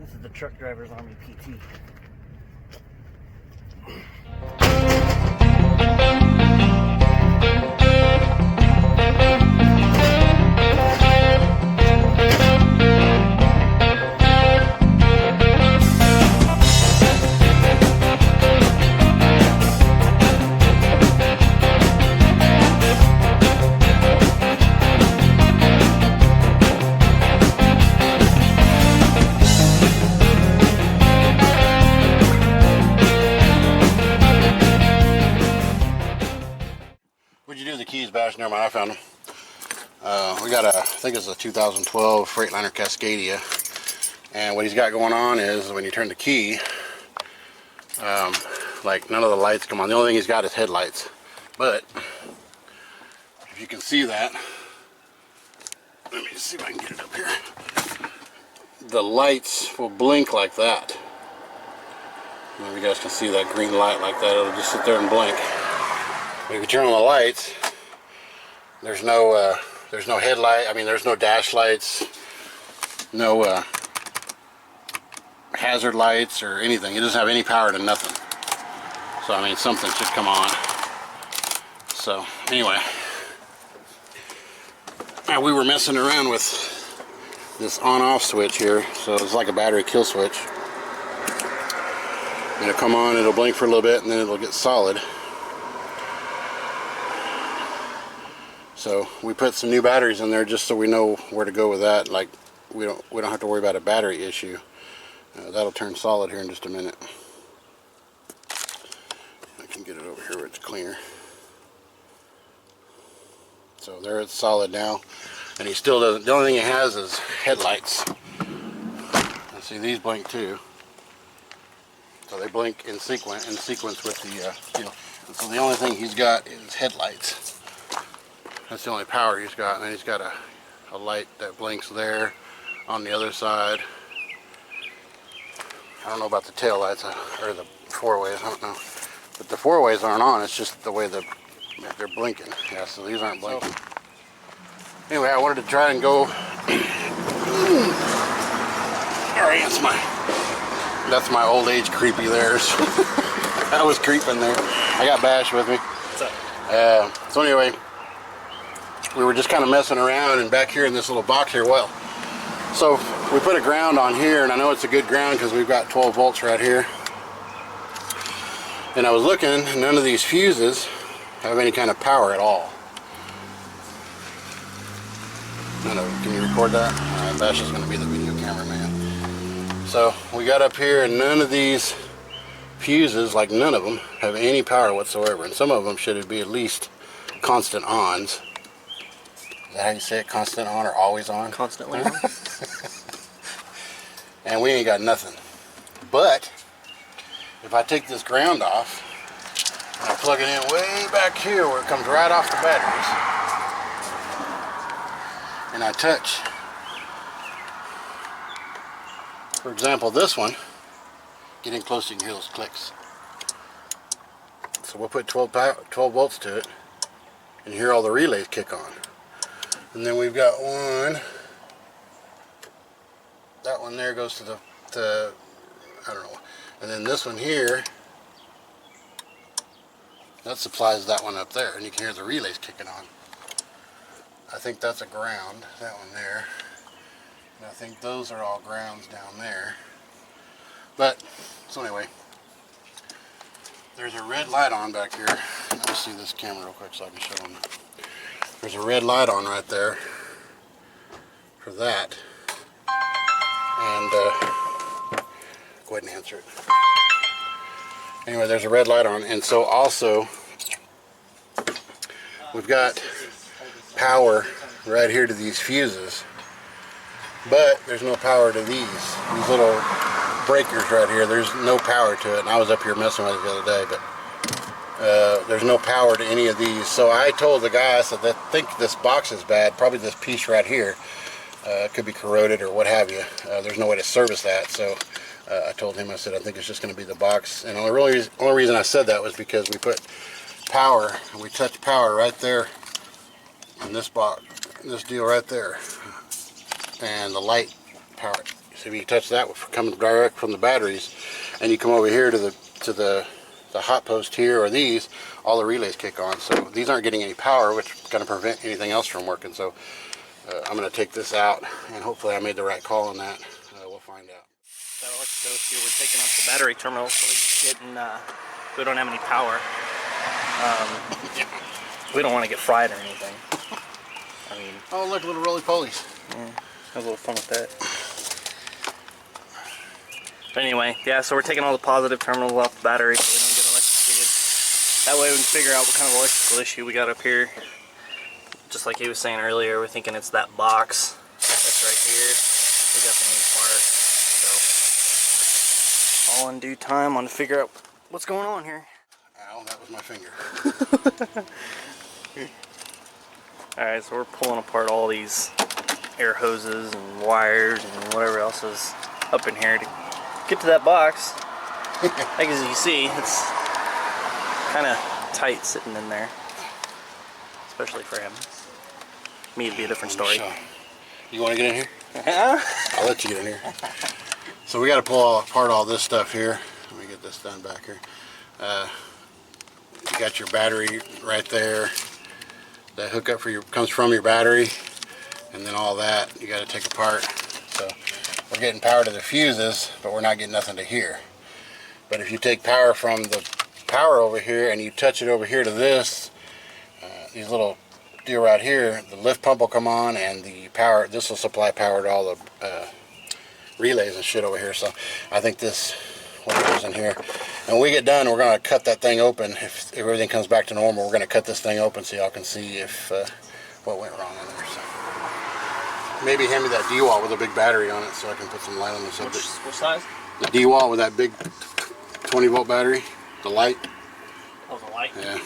This is the Truck Drivers Army PT. What'd you do with the keys, Bash? Never mind, I found them. We got a, I think it's a 2012 Freightliner Cascadia. And what he's got going on is when you turn the key, like none of the lights come on. The only thing he's got is headlights. But if you can see that, let me just see if I can get it up here. The lights will blink like that. Maybe you guys can see that green light like that. It'll just sit there and blink. But if you turn on the lights, there's no headlight. I mean, there's no dash lights, no hazard lights or anything. It doesn't have any power to nothing. So I mean, something should come on. So anyway, we were messing around with this on-off switch here. So it's like a battery kill switch. It'll come on, it'll blink for a little bit, and then it'll get solid. So we put some new batteries in there just so we know where to go with that. Like we don't have to worry about a battery issue. That'll turn solid here in just a minute. I can get it over here where it's cleaner. So there it's solid now, and he still doesn't. The only thing he has is headlights. And see, these blink too. So they blink in sequence with the steel. And so the only thing he's got is headlights. That's the only power he's got, and then he's got a light that blinks there on the other side. I don't know about the tail lights or the four-ways, I don't know. But the four-ways aren't on, it's just the way they're blinking. Yeah, so these aren't blinking. Anyway, I wanted to try and go. Alright, that's my old age creepy there. I was creeping there. I got Bash with me. What's up? So anyway, we were just kind of messing around, and back here in this little box here, well, so we put a ground on here, and I know it's a good ground because we've got 12 volts right here. And I was looking, and none of these fuses have any kind of power at all. None of them. Can you record that? Alright, Bash is going to be the video cameraman. So we got up here, and none of these fuses, like none of them, have any power whatsoever. And some of them should be at least constant ons. Is that how you say it? Constant on or always on? Constantly on. And we ain't got nothing. But if I take this ground off and I plug it in way back here where it comes right off the batteries, and I touch, for example, this one, getting close, you can hear those clicks. So we'll put 12 volts to it and hear all the relays kick on. And then we've got one, that one there goes to the I don't know, and then this one here, that supplies that one up there, and you can hear the relays kicking on. I think that's a ground, that one there, and I think those are all grounds down there. But, so anyway, there's a red light on back here. Let's see this camera real quick so I can show them. There's a red light on right there for that. And go ahead and answer it. Anyway, there's a red light on, and so also we've got power right here to these fuses, but there's no power to these little breakers right here. There's no power to it, and I was up here messing with it the other day, but there's no power to any of these. So I told the guy, I said, I think this box is bad, probably this piece right here could be corroded or what have you. There's no way to service that. So I told him, I said, I think it's just going to be the box. And the only reason I said that was because we put power, we touch power right there in this box, this deal right there, and the light power. So if you touch that coming direct from the batteries, and you come over here to the hot post here or these, all the relays kick on. So these aren't getting any power, which is going to prevent anything else from working. So I'm going to take this out, and hopefully I made the right call on that. We'll find out. That electric goes here. We're taking off the battery terminal so we don't have any power. We don't want to get fried or anything. I mean, oh look, little roly-polies. Yeah, have a little fun with that. But anyway, yeah, so we're taking all the positive terminals off the battery so we don't get electrocuted. That way we can figure out what kind of electrical issue we got up here. Just like he was saying earlier, we're thinking it's that box that's right here. We got the main part. So, all in due time on to figure out what's going on here. Ow, that was my finger. Alright, so we're pulling apart all these air hoses and wires and whatever else is up in here to get to that box. Like as you can see, it's kind of tight sitting in there, especially for him. Me, it'd be a different story. So, you want to get in here? Yeah. I'll let you get in here. So we got to pull apart all this stuff here. Let me get this done back here. You got your battery right there. The hookup comes from your battery, and then all that you got to take apart. So we're getting power to the fuses, but we're not getting nothing to here. But if you take power from the power over here and you touch it over here to this, these little deal right here, the lift pump will come on, and the power. This will supply power to all the relays and shit over here. So I think this whatever's in here. And when we get done, we're going to cut that thing open. If everything comes back to normal, we're going to cut this thing open so y'all can see if what went wrong in there. So maybe hand me that D-wall with a big battery on it so I can put some light on the subject. What size? The D-wall with that big 20-volt battery, the light. Oh, the light? Yeah.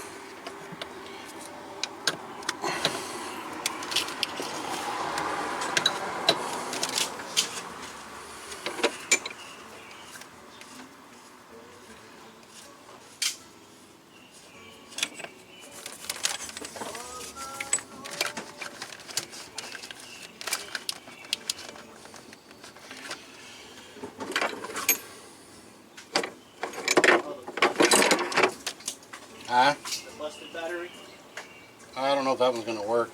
The busted battery? I don't know if that one's going to work.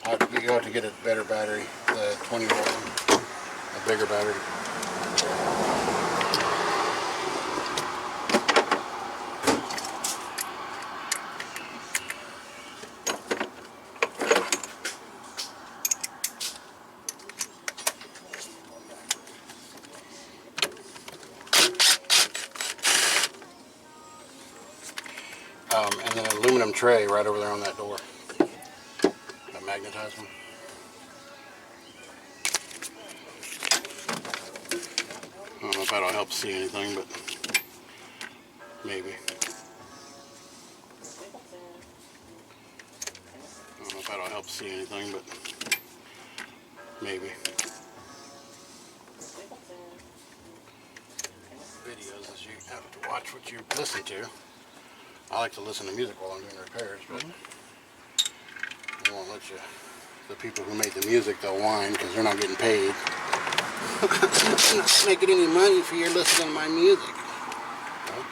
I have to get a better battery, the 20-volt one, a bigger battery. And then an aluminum tray right over there on that door. That magnetized one. I don't know if that'll help see anything, but maybe. I don't know if that'll help see anything, but maybe. Videos is you have to watch what you listen to. I like to listen to music while I'm doing repairs, but they won't let you. The people who make the music, they'll whine because they're not getting paid. I'm not making any money for your listening to my music. Well,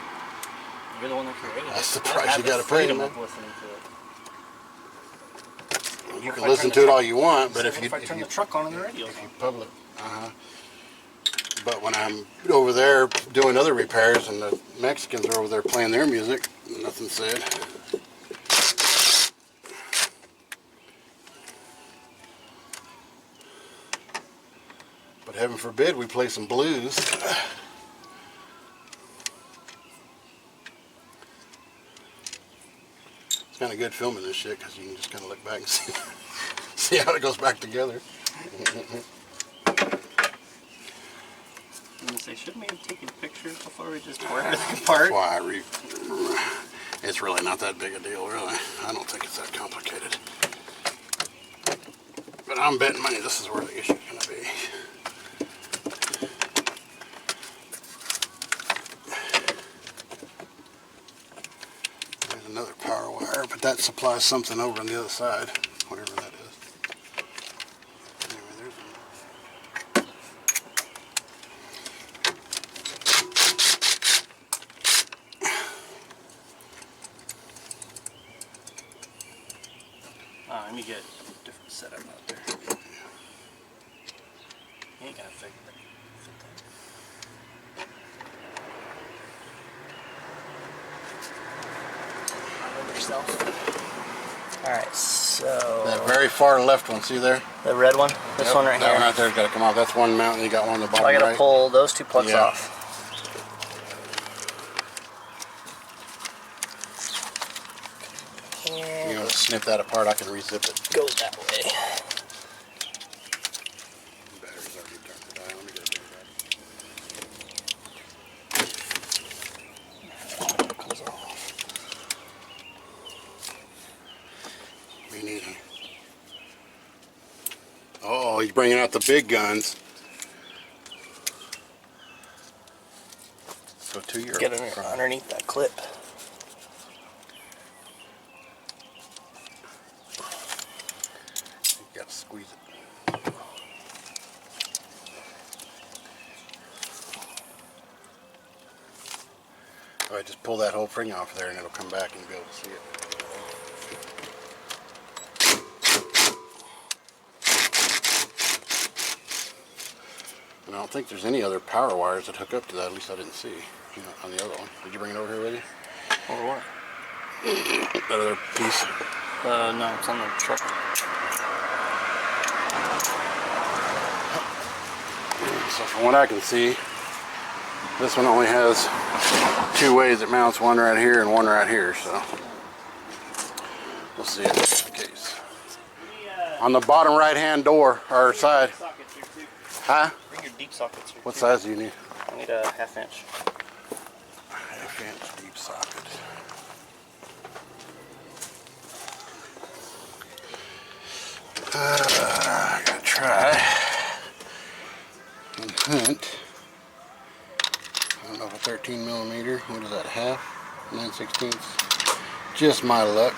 You're the one that created it. that's the price you got to pay, man. Listening to it. You can listen to it all you want, but if you turn the truck on and the radio, if you public, but when I'm over there doing other repairs and the Mexicans are over there playing their music, nothing said. But heaven forbid we play some blues. It's kind of good filming this shit because you can just kind of look back and see how it goes back together. I'm gonna say, shouldn't we have taken pictures before we just tore everything apart? That's why it's really not that big a deal, really. I don't think it's that complicated. But I'm betting money this is where the issue's going to be. There's another power wire, but that supplies something over on the other side, whatever that is. Anyway, there's Let me get a different setup out there. You ain't gonna fit that. Yourself. Alright, so That very far left one, see there? the red one? This Yep, one right that here. one right there's got to come off. That's one mount, and you got one on the bottom I gotta right. pull those two plugs Yeah. off. And You know, snip that apart, I can rezip it. go that way. Battery's already turned the dial. Let me get it there, Comes off. We need him. Oh, he's bringing out the big guns. So to your Get underneath that clip. You gotta squeeze it. All right, just pull that whole thing off there, and it'll come back, and you'll be able to see it. And I don't think there's any other power wires that hook up to that. At least I didn't see. You know, on the other one. Did you bring it over here with you? Or what? That other piece. No, it's on the truck. So from what I can see, this one only has two ways it mounts, one right here and one right here, so we'll see if that's the case. On the bottom right hand door, or side. Huh? Bring your deep sockets here. What size do you need? I need a 1/2 inch. 1/2 inch deep socket. I gotta try and hunt. I don't know if a 13 millimeter. What is that? 1/2? 9/16. Just my luck.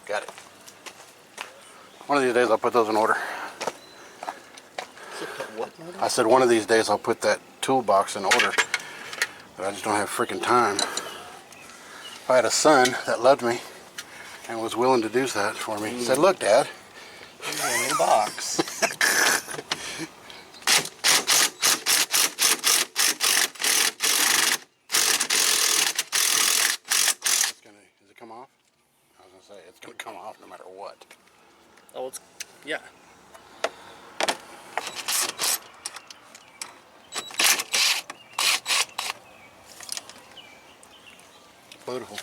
Got it. One of these days I'll put those in order. I said one of these days I'll put that toolbox in order, but I just don't have freaking time. If I had a son that loved me and was willing to do that for me, said, "Look, Dad, In the box. Does it come off?" I was gonna say it's gonna come off no matter what. Oh, it's yeah. Beautiful.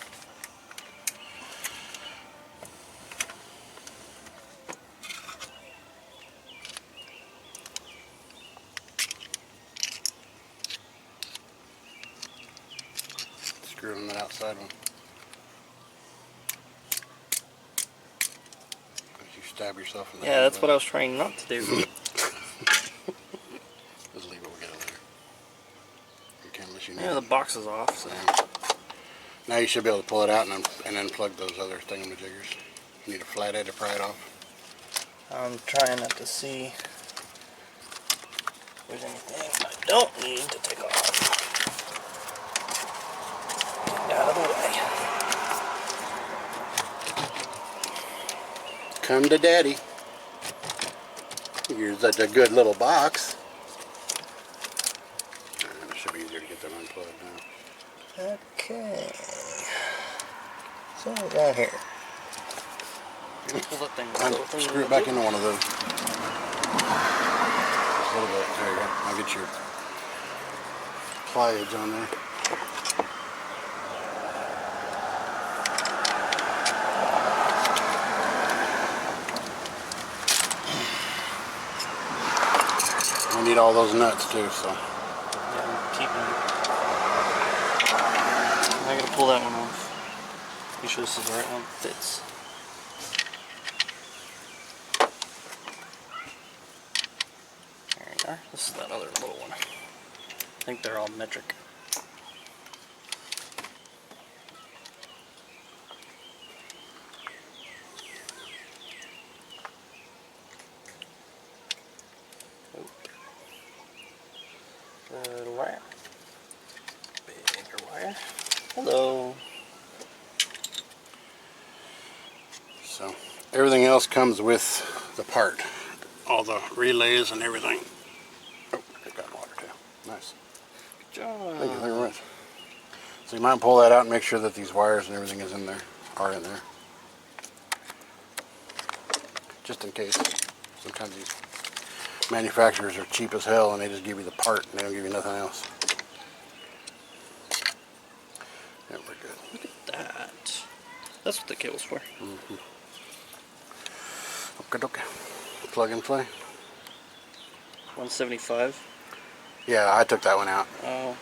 Screw on that outside one. You stab yourself in the Yeah, hand that's with what it. I was trying not to do. Just leave it, we'll get it later. You can't unless you need Yeah, the it. box is off. So. Now you should be able to pull it out and unplug those other thingamajiggers. You need a flathead to pry it off. I'm trying not to see if there's anything I don't need to take off. Get out of the way. Come to Daddy. You're such a good little box. It should be easier to get them unplugged now. Okay. So down here. Pull that thing. Screw it back into one of those. Just a little bit. There you go. I'll get your pliage on there. We need all those nuts too, so. I'm keeping. I gotta pull that one off. Make sure this is the right one. Fits. There you are. This is that other little one. I think they're all metric. Little wire. Bigger wire. Hello. So everything else comes with the part. All the relays and everything. Oh, it got water too. Nice. Good job. Thank you very much. So you might pull that out and make sure that these wires and everything is in there, are in there. Just in case. Sometimes these manufacturers are cheap as hell and they just give you the part and they don't give you nothing else. Yeah, we're good. Look at that. That's what the cable's for. Mm-hmm. Okay. Plug and play. 175. Yeah, I took that one out. Oh.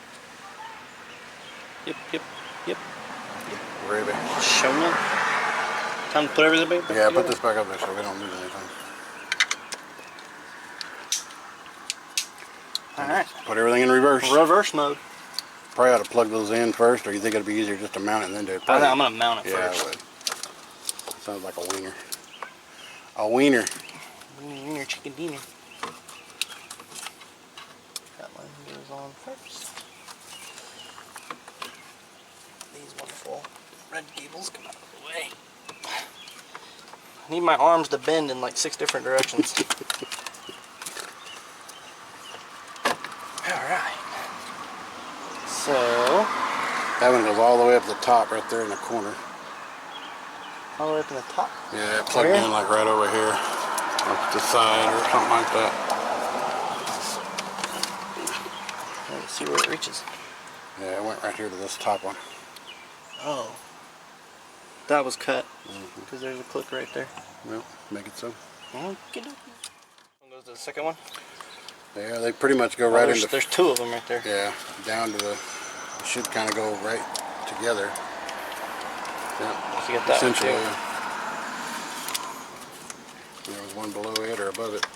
Yep. Gravy. Showing up. Time to put everything back Yeah, together. put this back up there so we don't lose anything. Alright. Put everything in reverse. Reverse mode. Probably ought to plug those in first, or you think it'd be easier just to mount it and then do it? I'm going to mount it first. Yeah, I would. Sounds like a wiener. A wiener. Wiener chicken dinner. That one goes on first. These wonderful red cables come out of the way. I need my arms to bend in like 6 different directions. Alright. So, That one goes all the way up the top right there in the corner. all the way up in the top. Yeah, it plugged in like right over here. Up the side or something like that. Let's see where it reaches. Yeah, it went right here to this top one. Oh. That was cut. Because there's a click right there. Well, make it so. Okay. One goes to the second one. Yeah, they pretty much go right into... There's 2 of them right there. Yeah, down to the... It should kind of go right together. Yeah, So you got that one essentially. too. There was one below it or above it.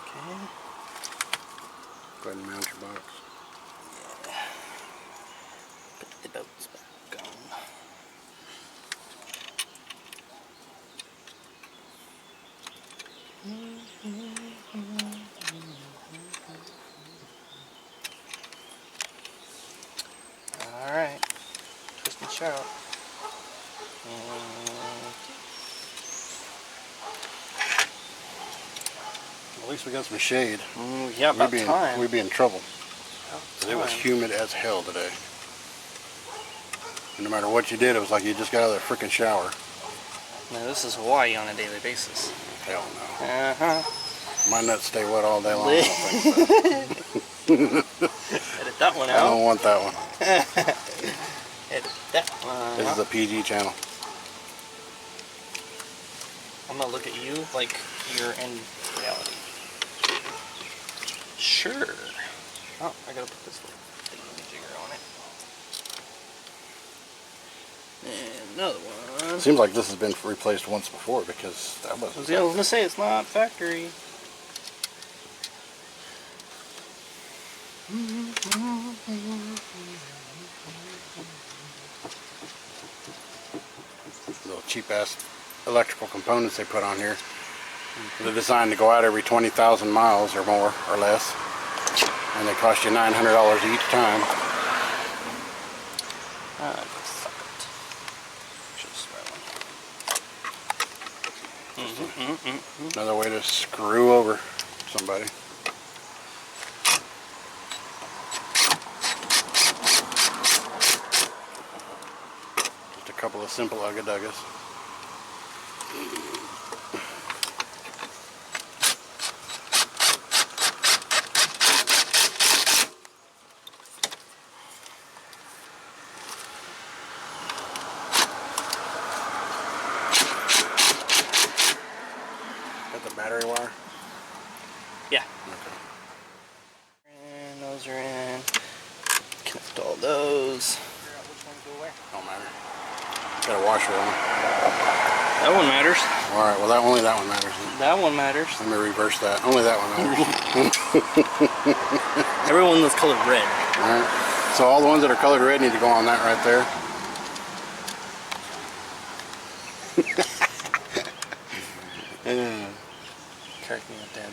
Okay. Go ahead and mount your box. Put the bolts back on. Alright. Twist and shout. At least we got some shade. Yeah, about time. We'd be in trouble. About It was time. humid as hell today. And no matter what you did, it was like you just got out of the freaking shower. Now this is Hawaii on a daily basis. Hell no. Uh-huh. My nuts stay wet all day long. I don't think so. Edit that one I out. don't want that one. Edit that one This out. is a PG channel. I'm gonna look at you like you're in reality. Sure. Oh, I gotta put this little jigger on it. And another one. Seems like this has been replaced once before because that wasn't. I was gonna say it's not factory. Little cheap ass electrical components they put on here. They're designed to go out every 20,000 miles or more or less. And they cost you $900 each time. Suck it. Just that one. Another way to screw over somebody. Just a couple of simple ugga-duggas. Got the battery wire? Yeah. Okay. And those are in. Connect all those. Don't matter. Got a washer on. That one matters. Alright, well only that one matters. That one matters. Let me reverse that. Only that one matters. Everyone that's colored red. Alright. So all the ones that are colored red need to go on that right there. Crack me up, Dad.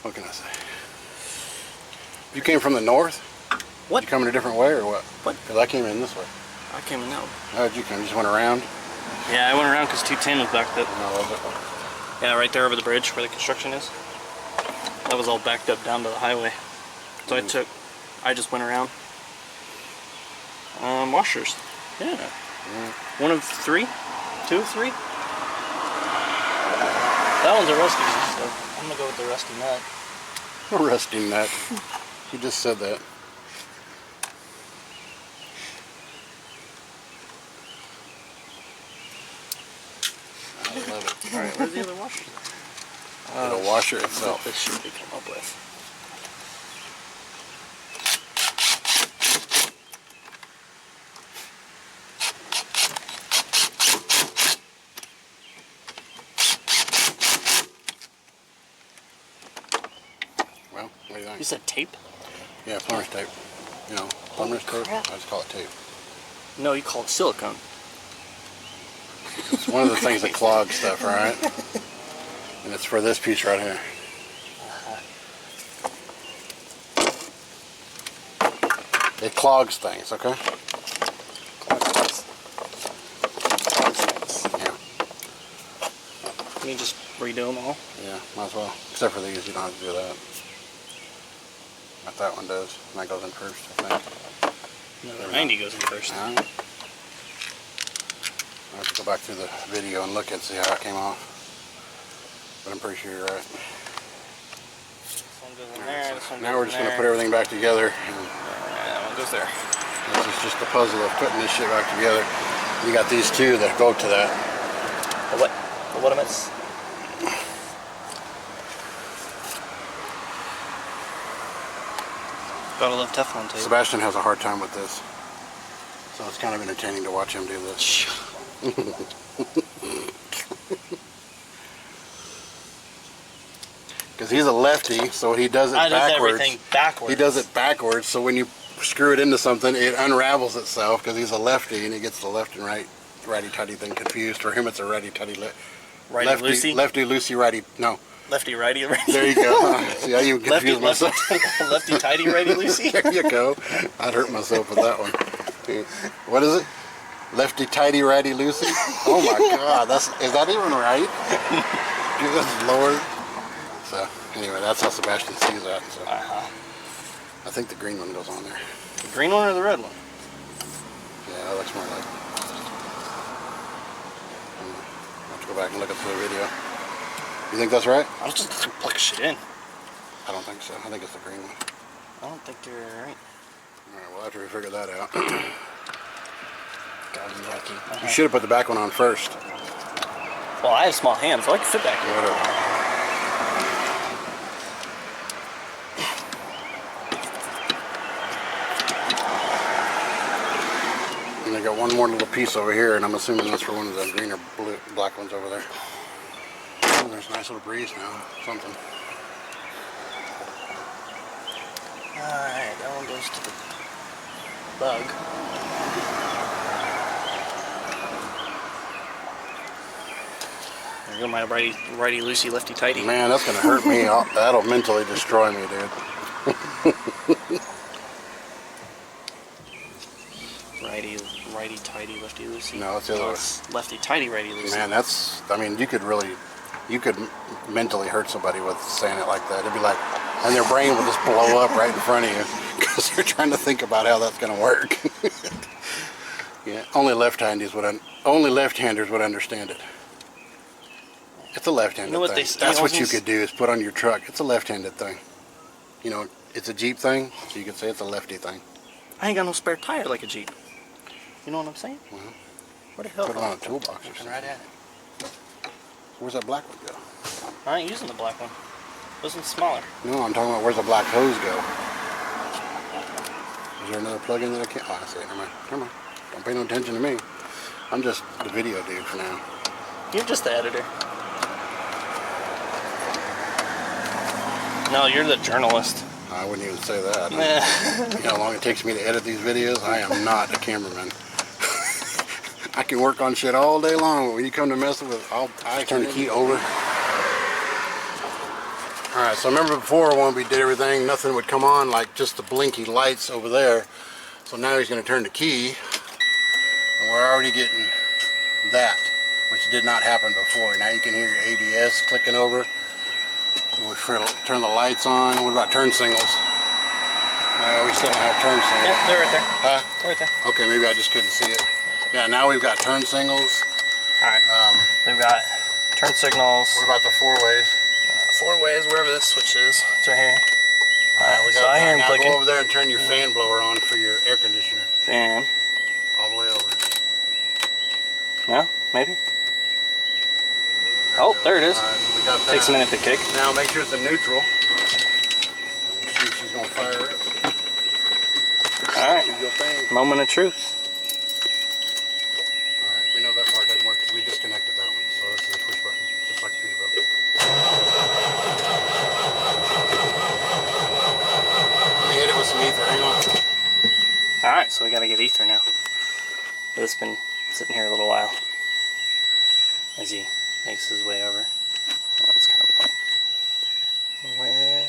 What can I say? You came from the north? What? You coming a different way or what? What? Because I came in this way. I came in that way. How did you come? You just went around? Yeah, I went around because 210 was backed up. No, was it? Yeah, right there over the bridge where the construction is. That was all backed up down to the highway. So I just went around. Washers. Yeah. One of three? Two of three? That one's a rusty one, so I'm gonna go with the rusty nut. A rusty nut. You just said that. I love it. Alright, where's the other washer? The washer itself. This should be come up with. Well, what do you think? You said tape? Yeah, plumber's tape. You know, plumber's tape. crap. I just call it tape. No, you call it silicone. It's one of the things that clogs stuff, right? And it's for this piece right here. It clogs things, okay? Yeah. Can you just redo them all? Yeah, might as well. Except for these, you don't have to do that. But that one does. And that goes in first, I think. No, the 90 goes in first. Alright. I have to go back through the video and look and see how it came off. But I'm pretty sure you're right. This one goes in there, this one goes Now we're in just going to there. put everything back together. And That one goes there. this is just the puzzle of putting this shit back together. You got these two that go to that. The what? The what am I? Gotta love Teflon tape. Sebastian has a hard time with this. So it's kind of entertaining to watch him do this. Because he's a lefty, so he does it I does backwards. everything backwards. He does it backwards, so when you screw it into something, it unravels itself because he's a lefty and he gets the left and right righty-tighty thing confused. For him, it's a righty-tighty Righty-loosey? Lefty-loosey, righty. No. Lefty-righty, righty. There you go. See, I even confused myself. Lefty-tighty, righty-loosey? There you go. I'd hurt myself with that one. What is it? Lefty tighty, righty loosey? Oh my god, is that even right? Dude, that's lower. So, anyway, that's how Sebastian sees that. So. I think the green one goes on there. The green one or the red one? Yeah, that looks more like. I'll have to go back and look at the video. You think that's right? I was just plug shit in. I don't think so. I think it's the green one. I don't think you're right. Alright, we'll have to figure that out. God, I'm lucky. You should have put the back one on first. Well, I have small hands, so I can fit back here. Whatever. And I got one more little piece over here, and I'm assuming that's for one of the green or blue, black ones over there. Oh, there's a nice little breeze now. Something. Alright, that one goes to the bug. There you go, my righty loosey, lefty tighty. Man, that's gonna hurt me. That'll mentally destroy me, dude. Righty tighty, lefty loosey. No, it's the other way. Lefty tighty, righty loosey. Man, that's. I mean, you could mentally hurt somebody with saying it like that. It'd be like, and their brain will just blow up right in front of you because they're trying to think about how that's gonna work. Yeah, only left-handers would understand it. It's a left-handed thing. That's what you could do is put on your truck. It's a left-handed thing. You know, it's a Jeep thing, so you could say it's a lefty thing. I ain't got no spare tire like a Jeep. You know what I'm saying? Well, Where the hell? put it on a toolbox or Looking something. right at it. Where's that black one go? I ain't using the black one. This one's smaller. No, I'm talking about where's the black hose go? Is there another plug-in that I can't? Oh, I see it. Never mind. Never mind. Don't pay no attention to me. I'm just the video dude for now. You're just the editor. No, you're the journalist. I wouldn't even say that. You know how long it takes me to edit these videos? I am not a cameraman. I can work on shit all day long, but when you come to messing with, I turn the key over. Alright, so remember before when we did everything, nothing would come on, like just the blinky lights over there. So now he's going to turn the key, and we're already getting that, which did not happen before. Now you can hear your ABS clicking over. We'll turn the lights on. What about turn signals? We still don't have turn signals. Yeah, they're right there. Huh? They're right there. Okay, maybe I just couldn't see it. Yeah, now we've got turn signals. Alright, they've got turn signals. What about the 4-ways? 4 ways, wherever this switch is. It's right here. Alright, we got so I hear him now clicking. go over there and turn your fan blower on for your air conditioner. Fan. All the way over. No? Maybe? Oh, there it is. Alright, we got that. Takes a minute to kick. Now make sure it's in neutral. See if she's going to fire it. Alright. Do your thing. Moment of truth. Alright, we know that part doesn't work because we disconnected that one. So this is a push button, just like the Peterbilt. Let me hit it with some ether, hang on. Alright, so we gotta get ether now. But it's been sitting here a little while as he makes his way over. That was kind of annoying. Where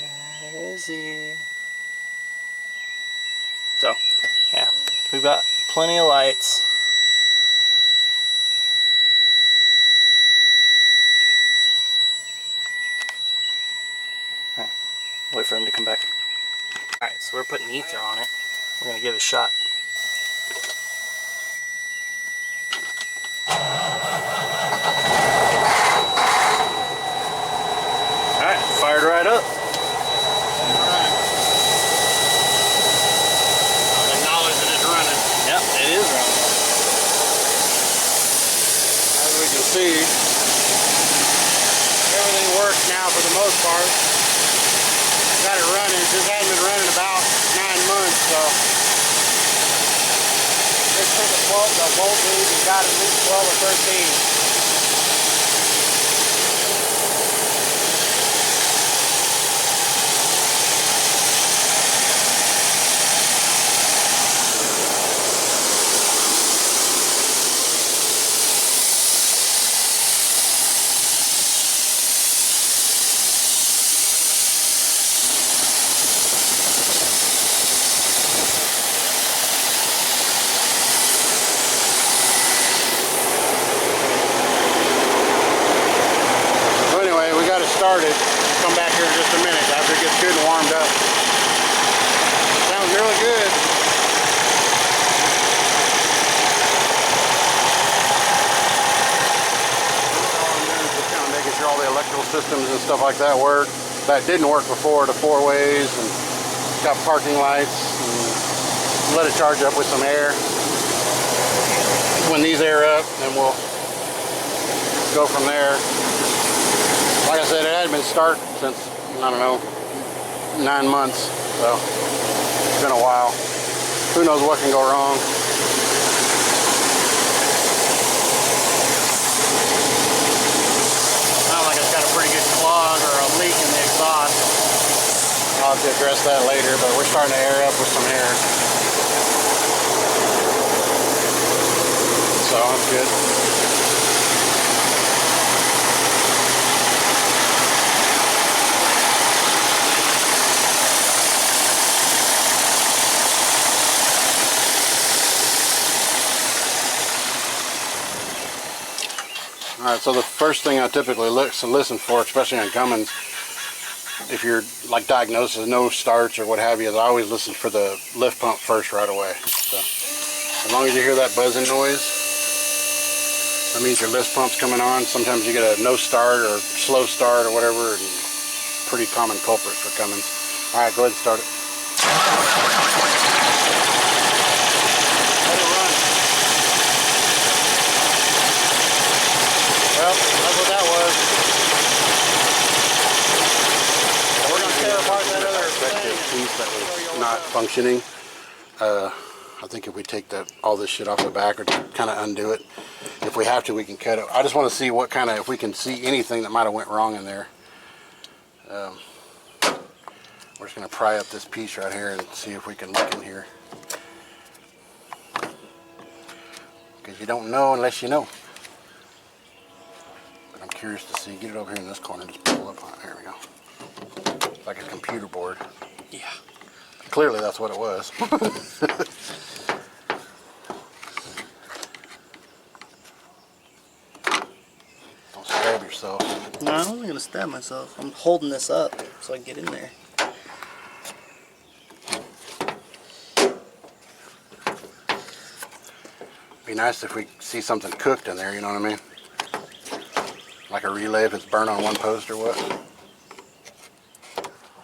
is he? So, yeah, we've got plenty of lights. Alright, wait for him to come back. Alright, so we're putting ether on it. We're gonna give it a shot. Alright, fired right up. Acknowledge that it's running. Yep, it is running. As we can see, everything works now for the most part. Got it running. This hasn't been running about 9 months, so just took a voltage and got at least 12 or 13. Started. Come back here in just a minute after it gets good and warmed up. Sounds really good. Just kind of making sure all the electrical systems and stuff like that work. That didn't work before, the 4-ways, and got parking lights, and let it charge up with some air. When these air up, then we'll go from there. Like I said, it hadn't been started since, I don't know, 9 months, so it's been a while. Who knows what can go wrong. Sounds like it's got a pretty good clog or a leak in the exhaust. I'll have to address that later, but we're starting to air up with some air. So that's good. Alright, so the first thing I typically listen for, especially on Cummins, if you're like diagnosed with no starts or what have you, is I always listen for the lift pump first right away. So as long as you hear that buzzing noise, that means your lift pump's coming on. Sometimes you get a no start or slow start or whatever, and pretty common culprit for Cummins. Alright, go ahead and start it. Well, that's what that was. So we're going to tear apart that other piece that was not functioning. I think if we take all this shit off the back or kind of undo it, if we have to, we can cut it. I just want to see what kind of, if we can see anything that might have went wrong in there. We're just going to pry up this piece right here and see if we can look in here. Okay, because you don't know unless you know. But I'm curious to see. Get it over here in this corner. Just pull up on it. There we go. Like a computer board. Yeah. Clearly, that's what it was. Don't stab yourself. No, I'm only gonna stab myself. I'm holding this up so I can get in there. Be nice if we see something cooked in there, you know what I mean? Like a relay if it's burnt on one post or what.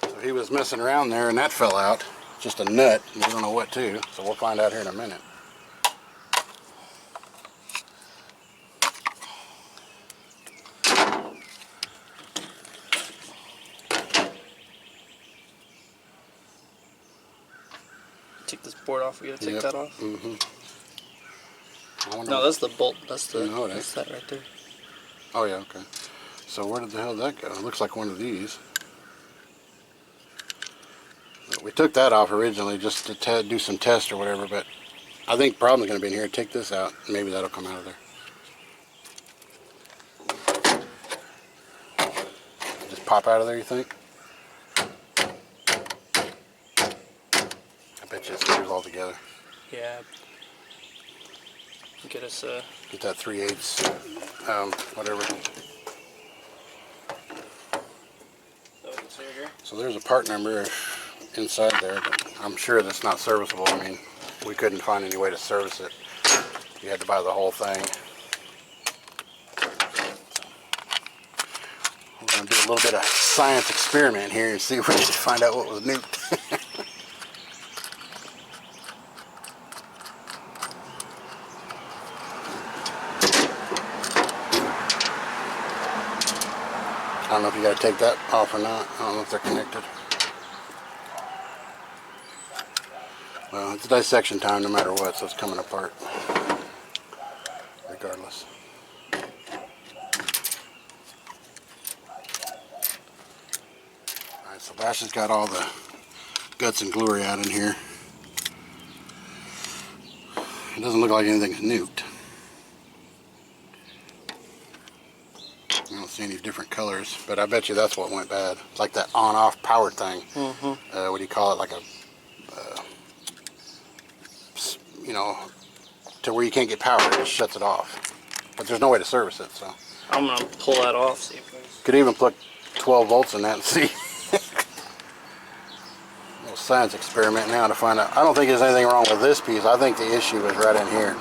So he was messing around there and that fell out. Just a nut, and we don't know what to, so we'll find out here in a minute. Take this board off. We gotta take that off. Mm-hmm. No, that's the bolt. That's the. No, that's that right there. Oh yeah, okay. So where did the hell did that go? It looks like one of these. We took that off originally just to do some tests or whatever, but I think the problem's going to be in here. Take this out. Maybe that'll come out of there. Just pop out of there, you think? I bet you it screws all together. Yeah. Get us Get that 3/8, whatever. So there's a part number inside there, but I'm sure that's not serviceable. I mean, we couldn't find any way to service it. You had to buy the whole thing. So we're going to do a little bit of science experiment here and see if we can find out what was nuked. I don't know if you got to take that off or not. I don't know if they're connected. Well, it's dissection time no matter what, so it's coming apart regardless. Alright, so Bash has got all the guts and glory out in here. It doesn't look like anything's nuked. I don't see any different colors, but I bet you that's what went bad. It's like that on-off power thing. Mm-hmm. What do you call it? Like a you know, to where you can't get power, it just shuts it off. But there's no way to service it, so. I'm gonna pull that off. See if it's... Could even plug 12 volts in that and see. Little science experiment now to find out. I don't think there's anything wrong with this piece. I think the issue is right in here.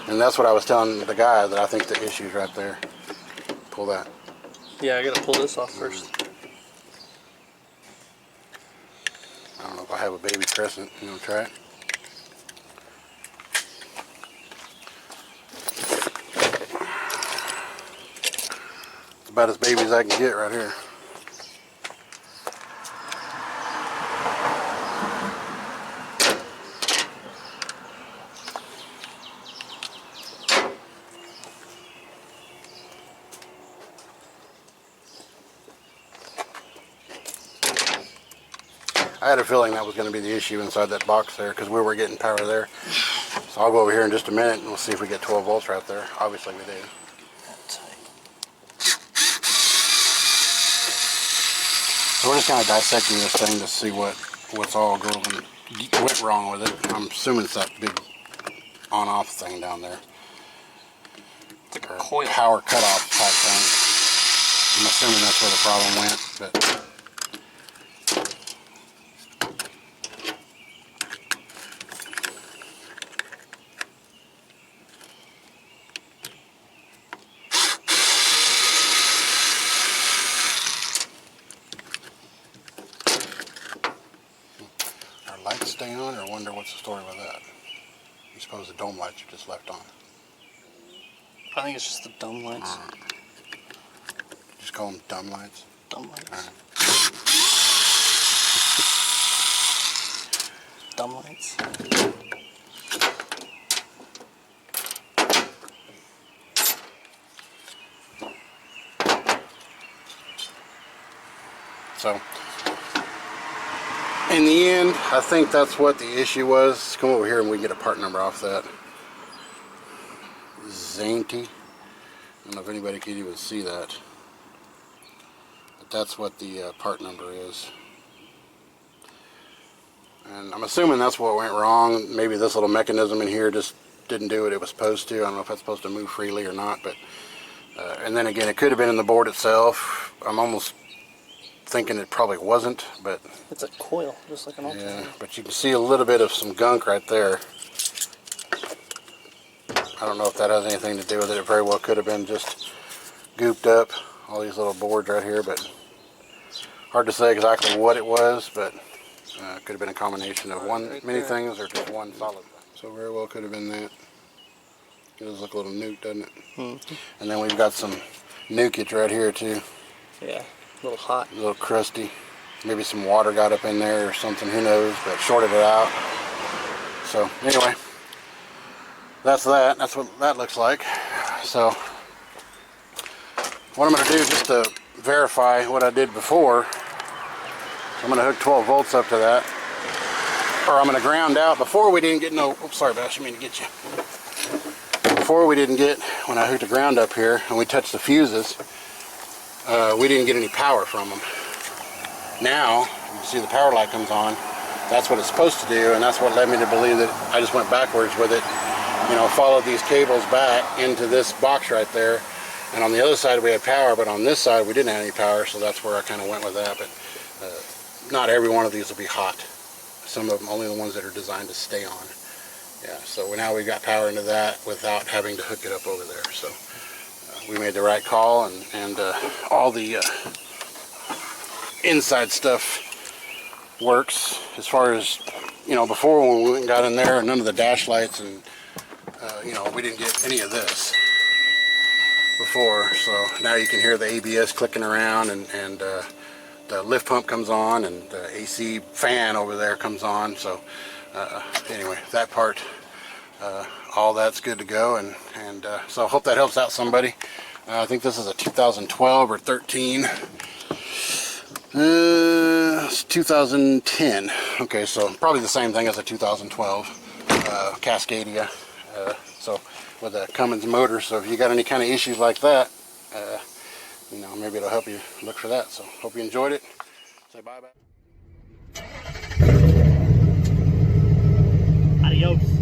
And that's what I was telling the guy, that I think the issue is right there. Pull that. Yeah, I gotta pull this off first. I don't know if I have a baby crescent. You want to try it? About as baby as I can get right here. I had a feeling that was going to be the issue inside that box there because we were getting power there. So I'll go over here in just a minute and we'll see if we get 12 volts right there. Obviously we do. So we're just kind of dissecting this thing to see what's all went wrong with it. I'm assuming it's that big on-off thing down there. It's like a coil. Power cutoff type thing. I'm assuming that's where the problem went, but lights stay on, or wonder what's the story with that? You suppose the dome lights are just left on? I think it's just the dome lights. Just call them dumb lights? Dumb lights. All right. Dumb lights. So, in the end, I think that's what the issue was. Come over here and we get a part number off that. Zanti. I don't know if anybody could even see that. But that's what the part number is. And I'm assuming that's what went wrong. Maybe this little mechanism in here just didn't do what it was supposed to. I don't know if it's supposed to move freely or not. But and then again, it could have been in the board itself. I'm almost thinking it probably wasn't, but it's a coil, just like an alternator. yeah, but you can see a little bit of some gunk right there. I don't know if that has anything to do with it. It very well could have been just gooped up, all these little boards right here, but hard to say exactly what it was, but it could have been a combination of many things or just one solid thing. So very well could have been that. It does look a little nuke, doesn't it? Mm-hmm. And then we've got some nukage right here too. Yeah, a little hot. A little crusty. Maybe some water got up in there or something, who knows, but shorted it out. So anyway, that's that. That's what that looks like. So what I'm going to do just to verify what I did before, I'm going to hook 12 volts up to that. Or I'm going to ground out. Before we didn't get no, oops, sorry Bash, I didn't mean to get you. Before we didn't get, when I hooked the ground up here and we touched the fuses, we didn't get any power from them. Now, you can see the power light comes on. That's what it's supposed to do, and that's what led me to believe that I just went backwards with it. You know, followed these cables back into this box right there. And on the other side we had power, but on this side we didn't have any power, so that's where I kind of went with that. But not every one of these will be hot. Some of them, only the ones that are designed to stay on. Yeah, so now we've got power into that without having to hook it up over there. So we made the right call, and all the inside stuff works. As far as, you know, before when we went and got in there, none of the dash lights and, you know, we didn't get any of this before. So now you can hear the ABS clicking around, and the lift pump comes on, and the AC fan over there comes on. So anyway, that part, all that's good to go, and so I hope that helps out somebody. I think this is a 2012 or 13. It's 2010. Okay, so probably the same thing as a 2012 Cascadia. So with a Cummins motor. So if you got any kind of issues like that, you know, maybe it'll help you look for that. So hope you enjoyed it. Say bye bye. Adios.